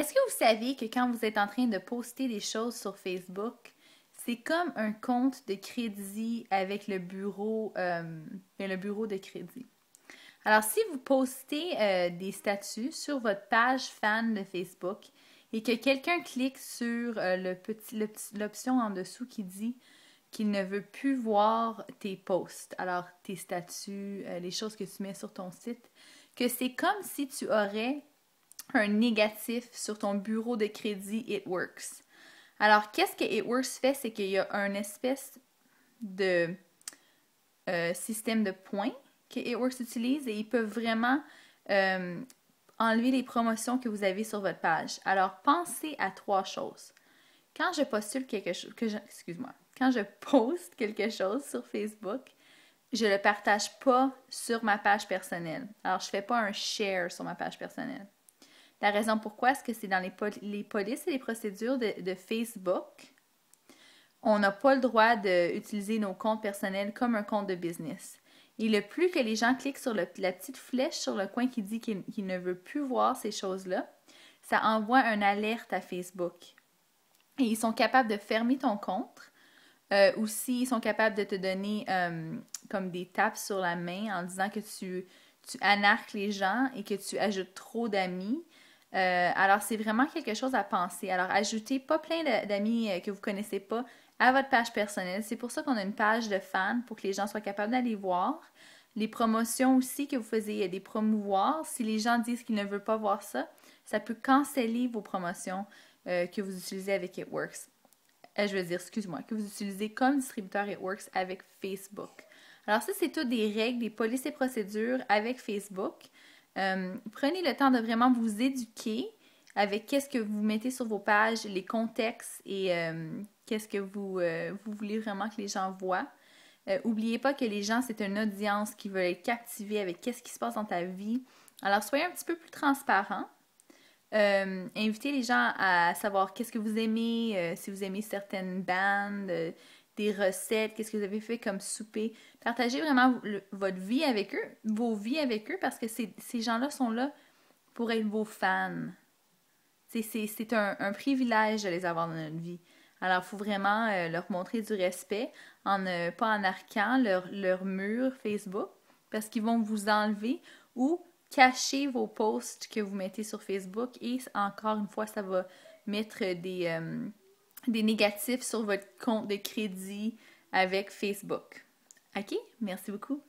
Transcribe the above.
Est-ce que vous savez que quand vous êtes en train de poster des choses sur Facebook, c'est comme un compte de crédit avec le bureau de crédit. Alors, si vous postez des statuts sur votre page fan de Facebook et que quelqu'un clique sur l'option en dessous qui dit qu'il ne veut plus voir tes posts, alors tes statuts, les choses que tu mets sur ton site, que c'est comme si tu aurais un négatif sur ton bureau de crédit It Works. Alors, qu'est-ce que It Works fait? C'est qu'il y a un espèce de système de points que It Works utilise et ils peuvent vraiment enlever les promotions que vous avez sur votre page. Alors, pensez à 3 choses. Quand je postule quelque chose, quand je poste quelque chose sur Facebook, je le partage pas sur ma page personnelle. Alors, je fais pas un share sur ma page personnelle. La raison pourquoi, c'est que c'est dans les polices et les procédures de Facebook. On n'a pas le droit d'utiliser nos comptes personnels comme un compte de business. Et le plus que les gens cliquent sur la petite flèche sur le coin qui dit qu'il ne veut plus voir ces choses-là, ça envoie une alerte à Facebook. Et ils sont capables de fermer ton compte. Aussi, ils sont capables de te donner comme des tapes sur la main en disant que tu anarques les gens et que tu ajoutes trop d'amis. Alors, c'est vraiment quelque chose à penser. Alors, ajoutez pas plein d'amis que vous connaissez pas à votre page personnelle. C'est pour ça qu'on a une page de fans pour que les gens soient capables d'aller voir. Les promotions aussi que vous faisiez des promouvoirs. Si les gens disent qu'ils ne veulent pas voir ça, ça peut canceller vos promotions que vous utilisez avec It Works. Je veux dire, excuse-moi, que vous utilisez comme distributeur It Works avec Facebook. Alors ça, c'est toutes des règles, des polices et procédures avec Facebook. Prenez le temps de vraiment vous éduquer avec qu'est-ce que vous mettez sur vos pages, les contextes et qu'est-ce que vous voulez vraiment que les gens voient. Oubliez pas que les gens, c'est une audience qui veut être captivée avec qu'est-ce qui se passe dans ta vie. Alors, soyez un petit peu plus transparent. Invitez les gens à savoir qu'est-ce que vous aimez, si vous aimez certaines bandes, des recettes, qu'est-ce que vous avez fait comme souper. Partagez vraiment votre vie avec eux, vos vies avec eux, parce que ces gens-là sont là pour être vos fans. C'est un privilège de les avoir dans notre vie. Alors, il faut vraiment leur montrer du respect en pas en arquant leur mur Facebook, parce qu'ils vont vous enlever ou cacher vos posts que vous mettez sur Facebook et encore une fois, ça va mettre des négatifs sur votre compte de crédit avec Facebook. OK? Merci beaucoup.